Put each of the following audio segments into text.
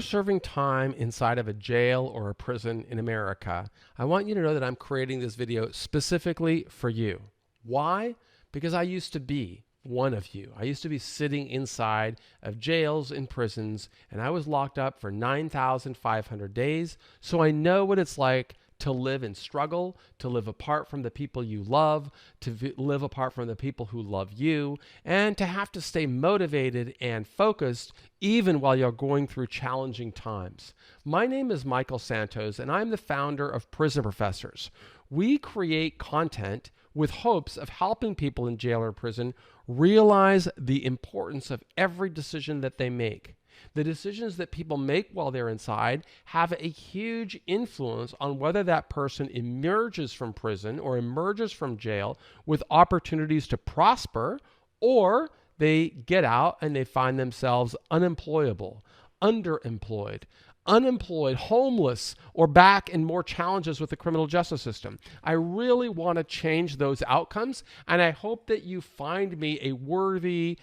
Serving time inside of a jail or a prison in America, I want you to know that I'm creating this video specifically for you. Why? Because I used to be one of you. I used to be sitting inside of jails and prisons, and I was locked up for 9,500 days, so I know what it's like to live in struggle, to live apart from the people you love, to live apart from the people who love you, and to have to stay motivated and focused even while you're going through challenging times. My name is Michael Santos, and I'm the founder of Prison Professors. We create content with hopes of helping people in jail or prison realize the importance of every decision that they make. The decisions that people make while they're inside have a huge influence on whether that person emerges from prison or emerges from jail with opportunities to prosper, or they get out and they find themselves unemployable, underemployed, homeless, or back in more challenges with the criminal justice system. I really want to change those outcomes, and I hope that you find me a worthy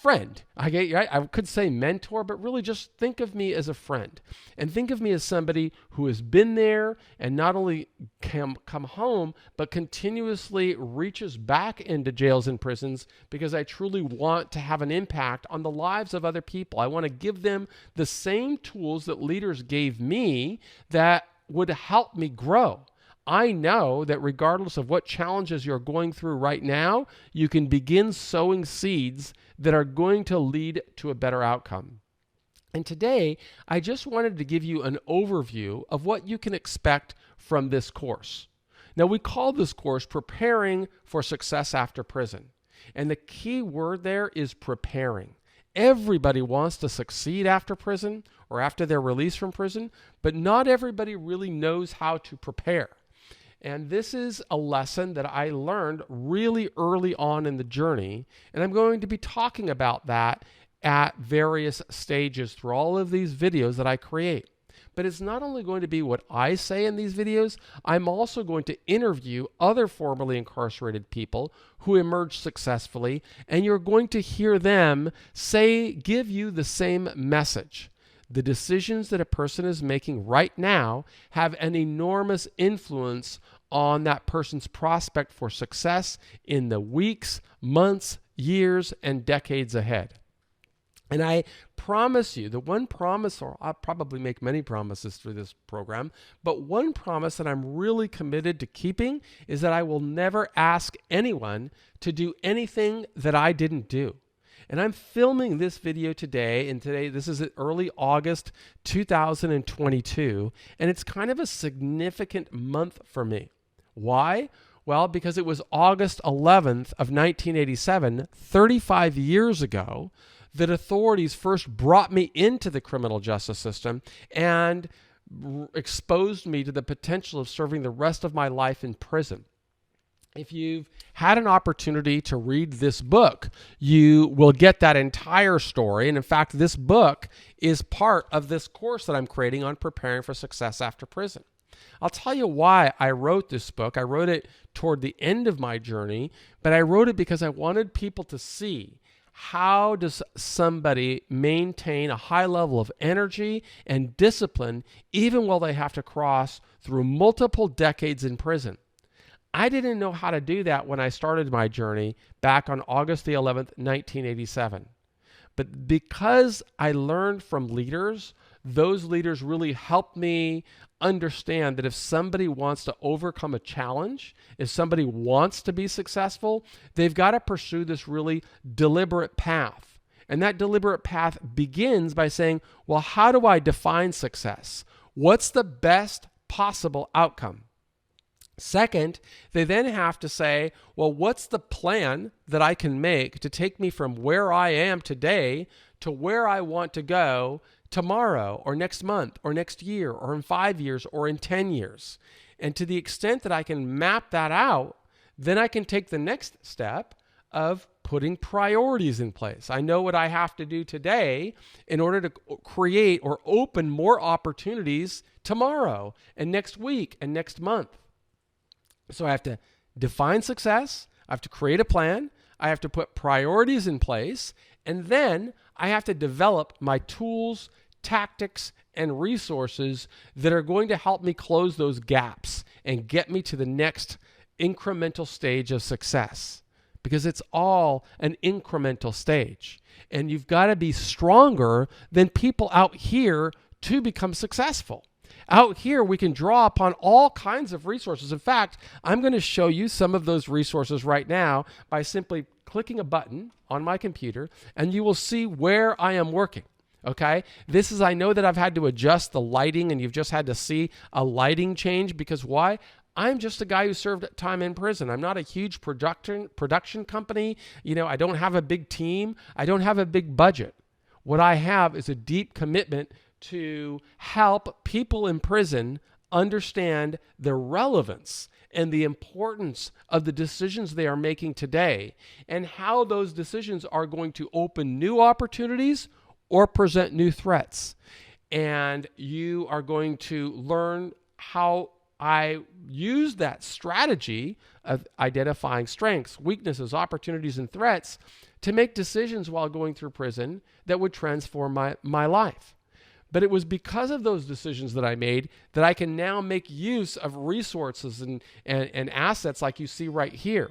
friend. I could say mentor, but really just think of me as a friend, and think of me as somebody who has been there and not only come home, but continuously reaches back into jails and prisons, because I truly want to have an impact on the lives of other people. I want to give them the same tools that leaders gave me that would help me grow. I know that regardless of what challenges you're going through right now, you can begin sowing seeds that are going to lead to a better outcome. And today, I just wanted to give you an overview of what you can expect from this course. Now, we call this course Preparing for Success After Prison. And the key word there is preparing. Everybody wants to succeed after prison or after they're released from prison, but not everybody really knows how to prepare. And this is a lesson that I learned really early on in the journey, and I'm going to be talking about that at various stages through all of these videos that I create. But it's not only going to be what I say in these videos, I'm also going to interview other formerly incarcerated people who emerged successfully, and you're going to hear them give you the same message. The decisions that a person is making right now have an enormous influence on that person's prospect for success in the weeks, months, years, and decades ahead. And I promise you, the one promise, or I'll probably make many promises through this program, but one promise that I'm really committed to keeping is that I will never ask anyone to do anything that I didn't do. And I'm filming this video today, and this is early August 2022, and it's kind of a significant month for me. Why? Well, because it was August 11th of 1987, 35 years ago, that authorities first brought me into the criminal justice system and exposed me to the potential of serving the rest of my life in prison. If you've had an opportunity to read this book, you will get that entire story. And in fact, this book is part of this course that I'm creating on preparing for success after prison. I'll tell you why I wrote this book. I wrote it toward the end of my journey, but I wrote it because I wanted people to see how does somebody maintain a high level of energy and discipline even while they have to cross through multiple decades in prison. I didn't know how to do that when I started my journey back on August the 11th, 1987. But because I learned from leaders, those leaders really helped me understand that if somebody wants to overcome a challenge, if somebody wants to be successful, they've got to pursue this really deliberate path. And that deliberate path begins by saying, well, how do I define success? What's the best possible outcome? Second, they then have to say, well, what's the plan that I can make to take me from where I am today to where I want to go tomorrow or next month or next year or in 5 years or in 10 years? And to the extent that I can map that out, then I can take the next step of putting priorities in place. I know what I have to do today in order to create or open more opportunities tomorrow and next week and next month. So I have to define success, I have to create a plan, I have to put priorities in place, and then I have to develop my tools, tactics and resources that are going to help me close those gaps and get me to the next incremental stage of success, because it's all an incremental stage. And you've got to be stronger than people out here to become successful. Out here, we can draw upon all kinds of resources. In fact, I'm going to show you some of those resources right now by simply clicking a button on my computer, and you will see where I am working. Okay, this is, I know that I've had to adjust the lighting, and you've just had to see a lighting change, because why? I'm just a guy who served time in prison. I'm not a huge production company. I don't have a big team. I don't have a big budget. What I have is a deep commitment to help people in prison understand the relevance and the importance of the decisions they are making today, and how those decisions are going to open new opportunities or present new threats. And you are going to learn how I use that strategy of identifying strengths, weaknesses, opportunities, and threats to make decisions while going through prison that would transform my life. But it was because of those decisions that I made that I can now make use of resources and assets like you see right here.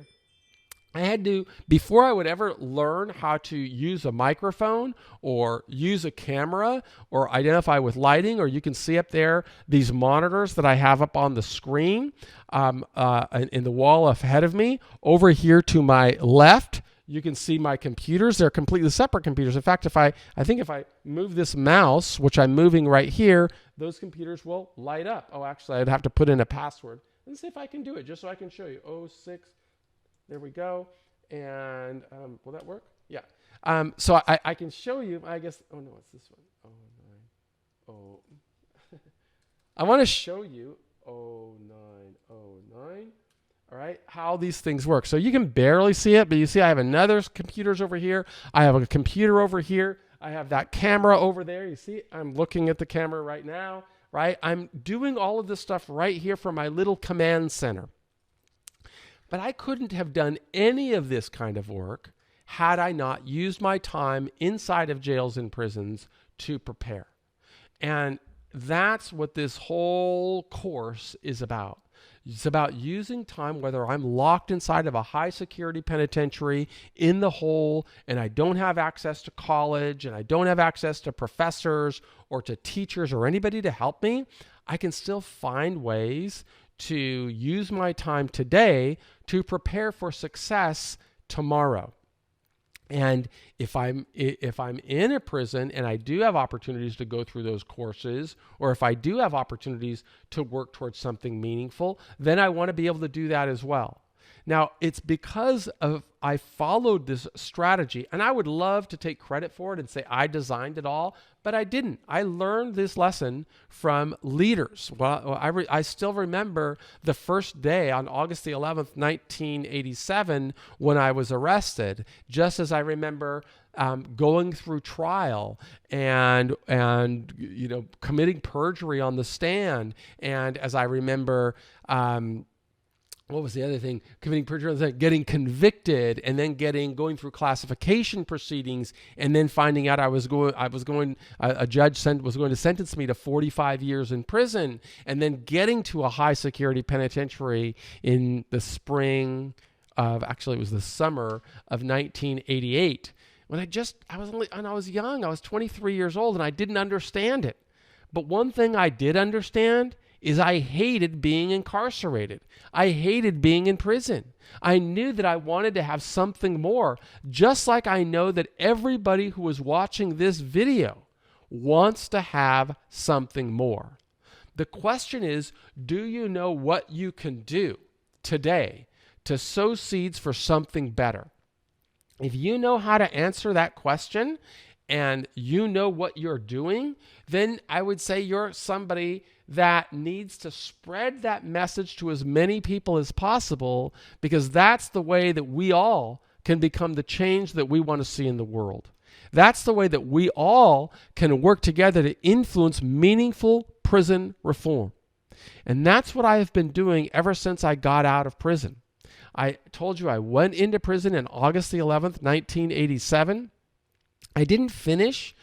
I had to, before I would ever learn how to use a microphone or use a camera or identify with lighting, or you can see up there these monitors that I have up on the screen in the wall ahead of me. Over here to my left, you can see my computers. They're completely separate computers. In fact, if I move this mouse, which I'm moving right here, those computers will light up. Oh, actually, I'd have to put in a password. Let's see if I can do it, just so I can show you. 06. There we go. And will that work? Yeah. So I can show you, I guess. Oh, no, it's this one. 09. Oh. I want to show you 0909. All right, how these things work. So you can barely see it, but you see I have another computers over here. I have a computer over here. I have that camera over there. You see, I'm looking at the camera right now, right? I'm doing all of this stuff right here from my little command center. But I couldn't have done any of this kind of work had I not used my time inside of jails and prisons to prepare. And that's what this whole course is about. It's about using time, whether I'm locked inside of a high security penitentiary in the hole, and I don't have access to college, and I don't have access to professors or to teachers or anybody to help me. I can still find ways to use my time today to prepare for success tomorrow. And if I'm in a prison and I do have opportunities to go through those courses, or if I do have opportunities to work towards something meaningful, then I want to be able to do that as well. Now, it's because I followed this strategy, and I would love to take credit for it and say I designed it all, but I didn't. I learned this lesson from leaders. Well, I still remember the first day on August the 11th, 1987, when I was arrested, just as I remember going through trial and committing perjury on the stand, and as I remember what was the other thing? Committing perjury, getting convicted, and then going through classification proceedings, and then finding out a judge was going to sentence me to 45 years in prison, and then getting to a high security penitentiary in the spring of, actually it was the summer of 1988. When I was young, I was 23 years old, and I didn't understand it. But one thing I did understand is I hated being incarcerated. I hated being in prison. I knew that I wanted to have something more, just like I know that everybody who is watching this video wants to have something more. The question is, do you know what you can do today to sow seeds for something better? If you know how to answer that question and you know what you're doing, then I would say you're somebody that needs to spread that message to as many people as possible, because that's the way that we all can become the change that we want to see in the world. That's the way that we all can work together to influence meaningful prison reform. And that's what I have been doing ever since I got out of prison. I told you I went into prison on August the 11th, 1987. I didn't finish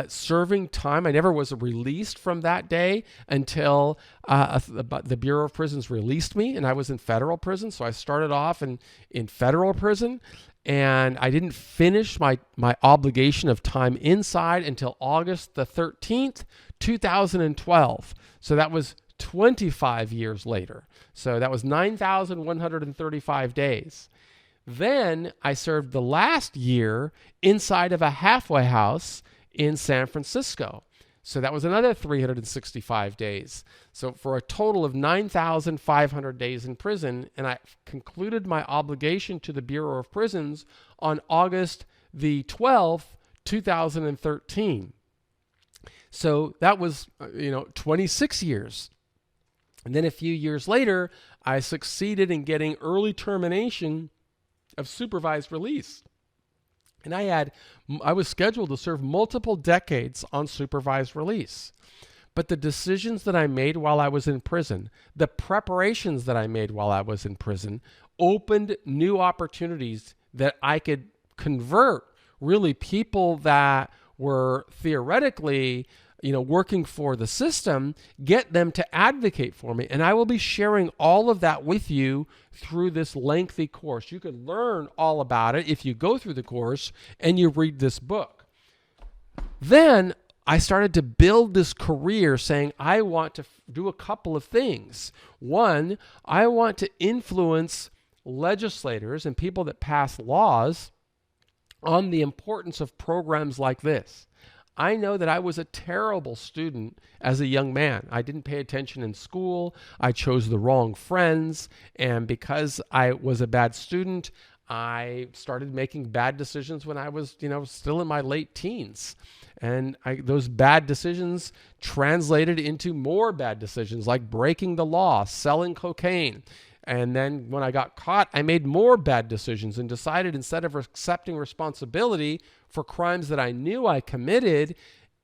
serving time. I never was released from that day until the Bureau of Prisons released me, and I was in federal prison. So I started off in federal prison, and I didn't finish my obligation of time inside until August the 13th, 2012. So that was 25 years later. So that was 9,135 days. Then I served the last year inside of a halfway house in San Francisco. So that was another 365 days. So for a total of 9,500 days in prison. And I concluded my obligation to the Bureau of Prisons on August the 12th, 2013. So that was, 26 years. And then a few years later, I succeeded in getting early termination of supervised release. And I was scheduled to serve multiple decades on supervised release. But the decisions that I made while I was in prison, the preparations that I made while I was in prison, opened new opportunities that I could convert really people that were theoretically working for the system, get them to advocate for me. And I will be sharing all of that with you through this lengthy course. You can learn all about it if you go through the course and you read this book. Then I started to build this career saying, I want to do a couple of things. One, I want to influence legislators and people that pass laws on the importance of programs like this. I know that I was a terrible student as a young man. I didn't pay attention in school. I chose the wrong friends. And because I was a bad student, I started making bad decisions when I was, still in my late teens. And those bad decisions translated into more bad decisions, like breaking the law, selling cocaine. And then when I got caught, I made more bad decisions and decided, instead of accepting responsibility for crimes that I knew I committed,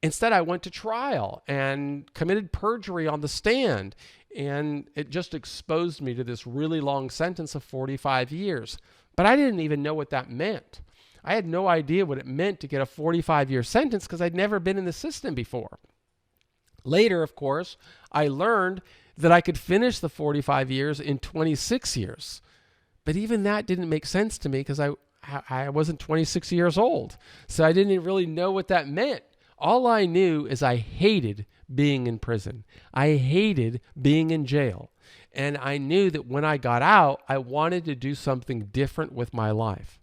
instead I went to trial and committed perjury on the stand. And it just exposed me to this really long sentence of 45 years. But I didn't even know what that meant. I had no idea what it meant to get a 45-year sentence because I'd never been in the system before. Later, of course, I learned that I could finish the 45 years in 26 years. But even that didn't make sense to me because I wasn't 26 years old. So I didn't really know what that meant. All I knew is I hated being in prison. I hated being in jail. And I knew that when I got out, I wanted to do something different with my life.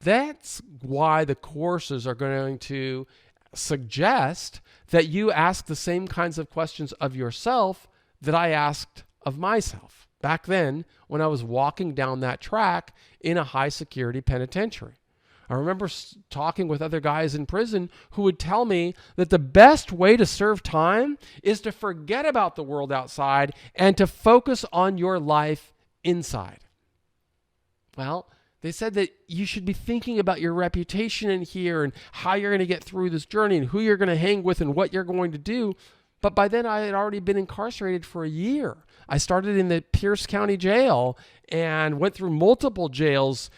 That's why the courses are going to suggest that you ask the same kinds of questions of yourself that I asked of myself back then when I was walking down that track in a high security penitentiary. I remember talking with other guys in prison who would tell me that the best way to serve time is to forget about the world outside and to focus on your life inside. Well, they said that you should be thinking about your reputation in here and how you're going to get through this journey and who you're going to hang with and what you're going to do. But by then I had already been incarcerated for a year. I started in the Pierce County Jail and went through multiple jails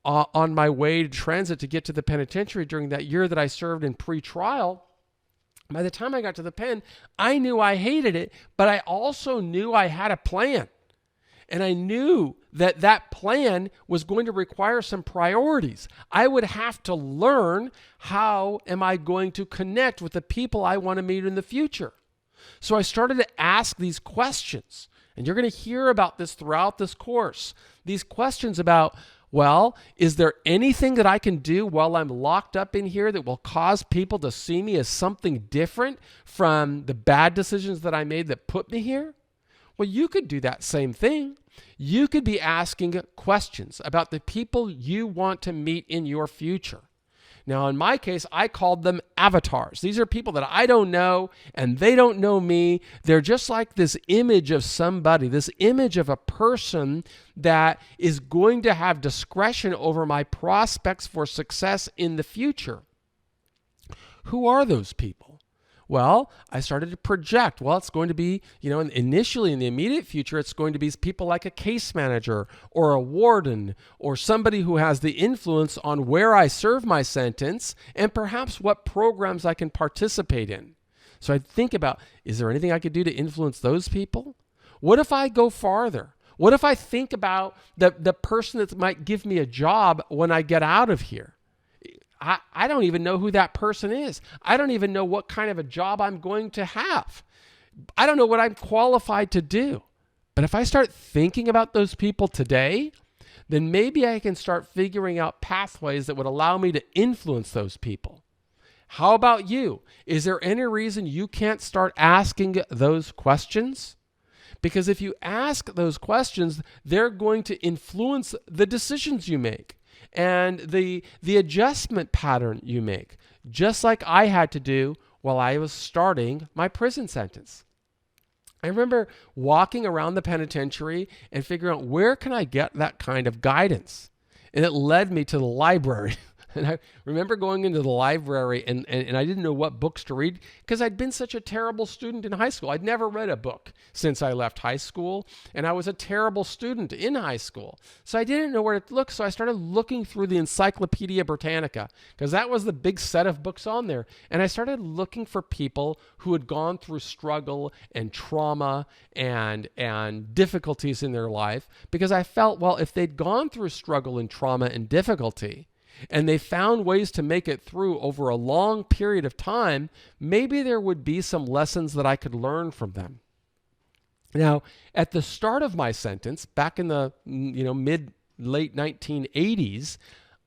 on my way to transit to get to the penitentiary during that year that I served in pre-trial. By the time I got to the pen, I knew I hated it, but I also knew I had a plan. And I knew that that plan was going to require some priorities. I would have to learn, how am I going to connect with the people I want to meet in the future? So I started to ask these questions, and you're going to hear about this throughout this course. These questions about, well, is there anything that I can do while I'm locked up in here that will cause people to see me as something different from the bad decisions that I made that put me here? Well, you could do that same thing. You could be asking questions about the people you want to meet in your future. Now, in my case, I called them avatars. These are people that I don't know and they don't know me. They're just like this image of somebody, this image of a person that is going to have discretion over my prospects for success in the future. Who are those people? Well, I started to project, well, it's going to be, initially in the immediate future, it's going to be people like a case manager or a warden or somebody who has the influence on where I serve my sentence and perhaps what programs I can participate in. So I'd think about, is there anything I could do to influence those people? What if I go farther? What if I think about the person that might give me a job when I get out of here? I don't even know who that person is. I don't even know what kind of a job I'm going to have. I don't know what I'm qualified to do. But if I start thinking about those people today, then maybe I can start figuring out pathways that would allow me to influence those people. How about you? Is there any reason you can't start asking those questions? Because if you ask those questions, they're going to influence the decisions you make and the adjustment pattern you make, just like I had to do while I was starting my prison sentence. I remember walking around the penitentiary and figuring out, where can I get that kind of guidance? And it led me to the library. And I remember going into the library and I didn't know what books to read because I'd been such a terrible student in high school. I'd never read a book since I left high school, and I was a terrible student in high school. So I didn't know where to look, so I started looking through the Encyclopedia Britannica because that was the big set of books on there. And I started looking for people who had gone through struggle and trauma and difficulties in their life, because I felt, well, if they'd gone through struggle and trauma and difficulty, and they found ways to make it through over a long period of time, maybe there would be some lessons that I could learn from them. Now, at the start of my sentence, back in the late 1980s,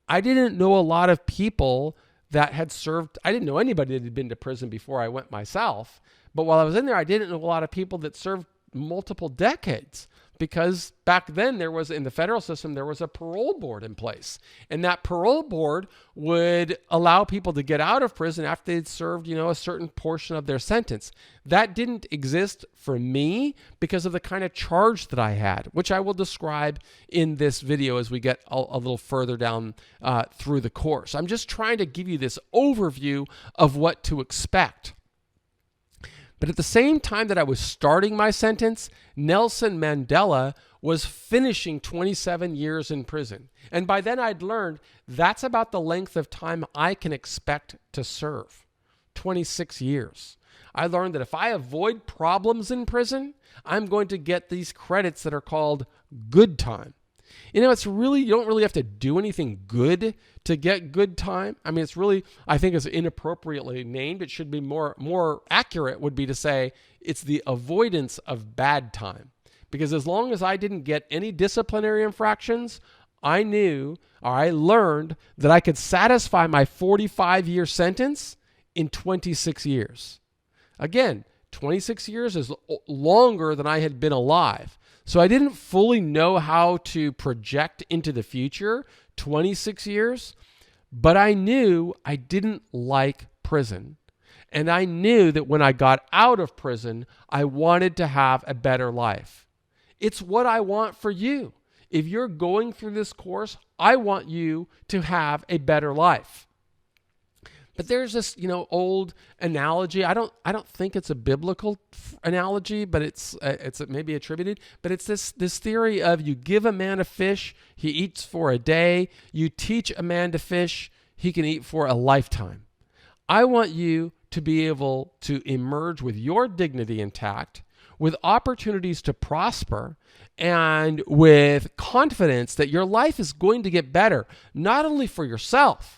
I didn't know a lot of people that had served. I didn't know anybody that had been to prison before I went myself. But while I was in there, I didn't know a lot of people that served multiple decades. Because back then there was, in the federal system, there was a parole board in place. And that parole board would allow people to get out of prison after they'd served, a certain portion of their sentence. That didn't exist for me because of the kind of charge that I had, which I will describe in this video as we get a little further down through the course. I'm just trying to give you this overview of what to expect. But at the same time that I was starting my sentence, Nelson Mandela was finishing 27 years in prison. And by then I'd learned that's about the length of time I can expect to serve, 26 years. I learned that if I avoid problems in prison, I'm going to get these credits that are called good time. It's really, you don't really have to do anything good to get good time. I mean, I think it's inappropriately named. It should be more accurate would be to say it's the avoidance of bad time. Because as long as I didn't get any disciplinary infractions, I learned that I could satisfy my 45-year sentence in 26 years. Again, 26 years is longer than I had been alive. So I didn't fully know how to project into the future 26 years, but I knew I didn't like prison. And I knew that when I got out of prison, I wanted to have a better life. It's what I want for you. If you're going through this course, I want you to have a better life. But there's this, old analogy. I don't think it's a biblical analogy, but it's maybe attributed. But it's this theory of you give a man a fish, he eats for a day. You teach a man to fish, he can eat for a lifetime. I want you to be able to emerge with your dignity intact, with opportunities to prosper, and with confidence that your life is going to get better, not only for yourself,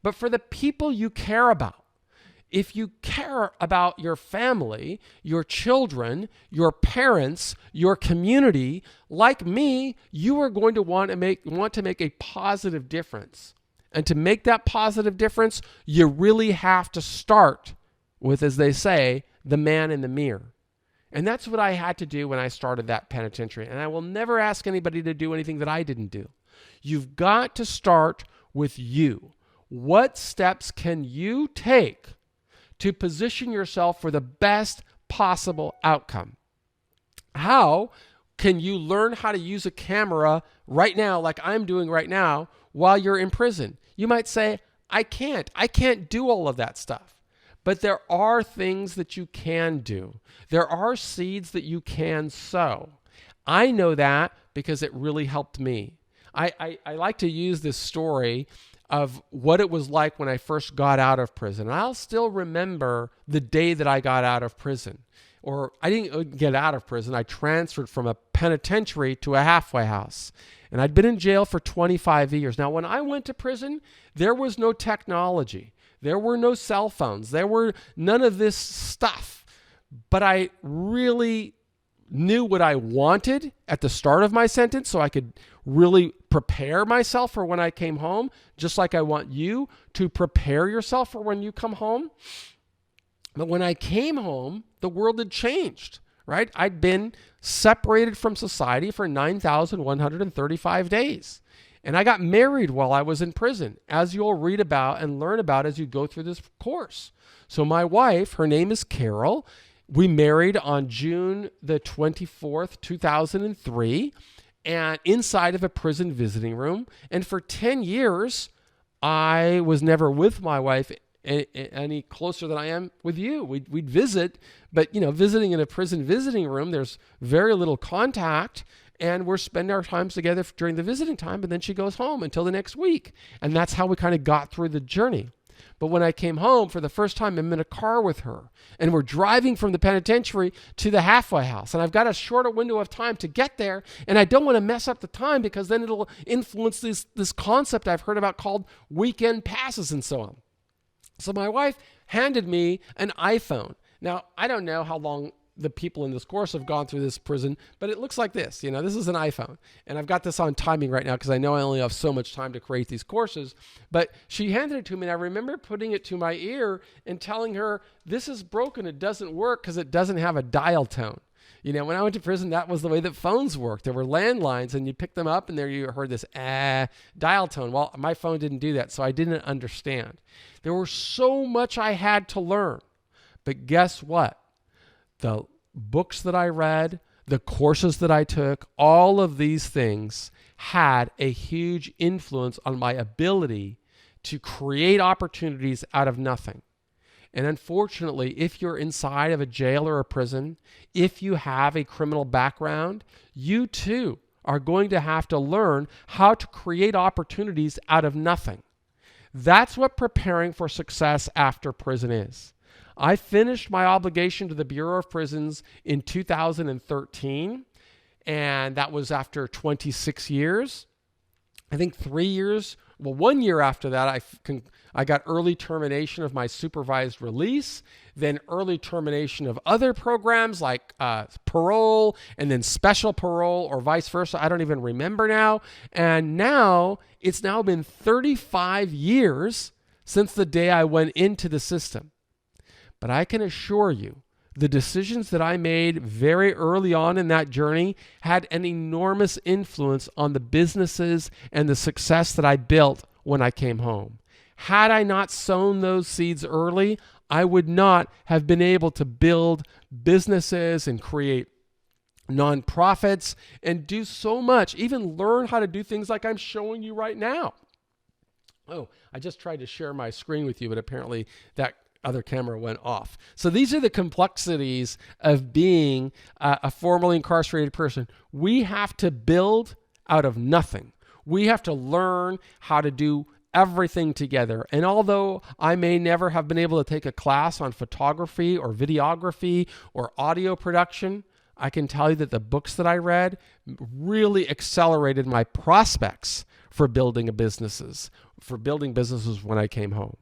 but for the people you care about. If you care about your family, your children, your parents, your community, like me, you are going to want to make a positive difference. And to make that positive difference, you really have to start with, as they say, the man in the mirror. And that's what I had to do when I started that penitentiary. And I will never ask anybody to do anything that I didn't do. You've got to start with you. What steps can you take to position yourself for the best possible outcome? How can you learn how to use a camera right now, like I'm doing right now, while you're in prison? You might say, I can't do all of that stuff. But there are things that you can do. There are seeds that you can sow. I know that because it really helped me. I like to use this story of what it was like when I first got out of prison. I'll still remember the day that I got out of prison. Or I didn't get out of prison. I transferred from a penitentiary to a halfway house. And I'd been in jail for 25 years. Now, when I went to prison, there was no technology. There were no cell phones. There were none of this stuff. But I really knew what I wanted at the start of my sentence so I could really prepare myself for when I came home, just like I want you to prepare yourself for when you come home. But when I came home, the world had changed, right? I'd been separated from society for 9,135 days. And I got married while I was in prison, as you'll read about and learn about as you go through this course. So my wife, her name is Carol. We married on June the 24th, 2003, and inside of a prison visiting room. And for 10 years, I was never with my wife any closer than I am with you. We'd visit, but visiting in a prison visiting room, there's very little contact, and we're spending our times together during the visiting time, and then she goes home until the next week. And that's how we kind of got through the journey. But when I came home for the first time, I'm in a car with her, and we're driving from the penitentiary to the halfway house. And I've got a shorter window of time to get there, and I don't want to mess up the time because then it'll influence this concept I've heard about called weekend passes and so on. So my wife handed me an iPhone. Now, I don't know how long the people in this course have gone through this prison, but it looks like this. This is an iPhone. And I've got this on timing right now because I know I only have so much time to create these courses. But she handed it to me, and I remember putting it to my ear and telling her, this is broken. It doesn't work because it doesn't have a dial tone. When I went to prison, that was the way that phones worked. There were landlines, and you picked them up, and there you heard this dial tone. Well, my phone didn't do that, so I didn't understand. There was so much I had to learn. But guess what? The books that I read, the courses that I took, all of these things had a huge influence on my ability to create opportunities out of nothing. And unfortunately, if you're inside of a jail or a prison, if you have a criminal background, you too are going to have to learn how to create opportunities out of nothing. That's what preparing for success after prison is. I finished my obligation to the Bureau of Prisons in 2013, and that was after 26 years. I think 1 year after that, I got early termination of my supervised release, then early termination of other programs like parole, and then special parole or vice versa. I don't even remember now. And now it's now been 35 years since the day I went into the system. But I can assure you, the decisions that I made very early on in that journey had an enormous influence on the businesses and the success that I built when I came home. Had I not sown those seeds early, I would not have been able to build businesses and create nonprofits and do so much, even learn how to do things like I'm showing you right now. Oh, I just tried to share my screen with you, but apparently that other camera went off. So these are the complexities of being a formerly incarcerated person. We have to build out of nothing. We have to learn how to do everything together. And although I may never have been able to take a class on photography or videography or audio production, I can tell you that the books that I read really accelerated my prospects for building businesses when I came home.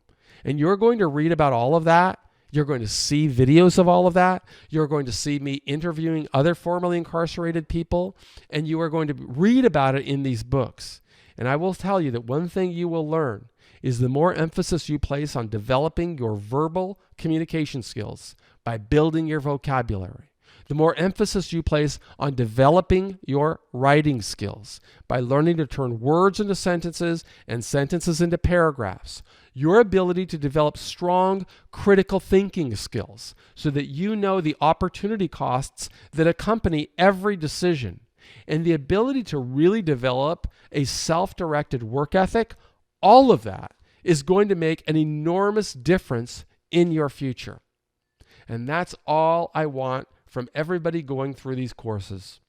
And you're going to read about all of that. You're going to see videos of all of that. You're going to see me interviewing other formerly incarcerated people, and you are going to read about it in these books. And I will tell you that one thing you will learn is the more emphasis you place on developing your verbal communication skills by building your vocabulary, the more emphasis you place on developing your writing skills by learning to turn words into sentences and sentences into paragraphs, your ability to develop strong critical thinking skills so that you know the opportunity costs that accompany every decision, and the ability to really develop a self-directed work ethic, all of that is going to make an enormous difference in your future. And that's all I want from everybody going through these courses.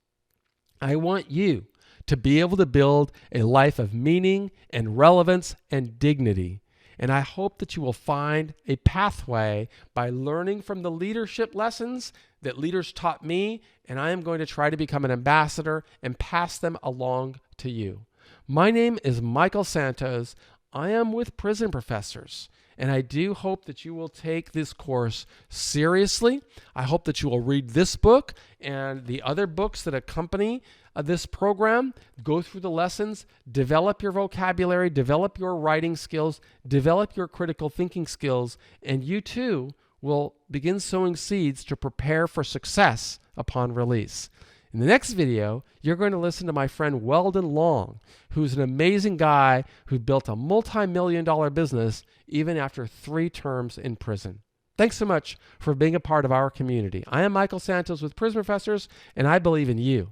I want you to be able to build a life of meaning and relevance and dignity. And I hope that you will find a pathway by learning from the leadership lessons that leaders taught me, and I am going to try to become an ambassador and pass them along to you. My name is Michael Santos. I am with Prison Professors, and I do hope that you will take this course seriously. I hope that you will read this book and the other books that accompany this program. Go through the lessons, develop your vocabulary, develop your writing skills, develop your critical thinking skills, and you too will begin sowing seeds to prepare for success upon release. In the next video, you're going to listen to my friend Weldon Long, who's an amazing guy who built a multi-million-dollar business even after 3 terms in prison. Thanks so much for being a part of our community. I am Michael Santos with Prison Professors, and I believe in you.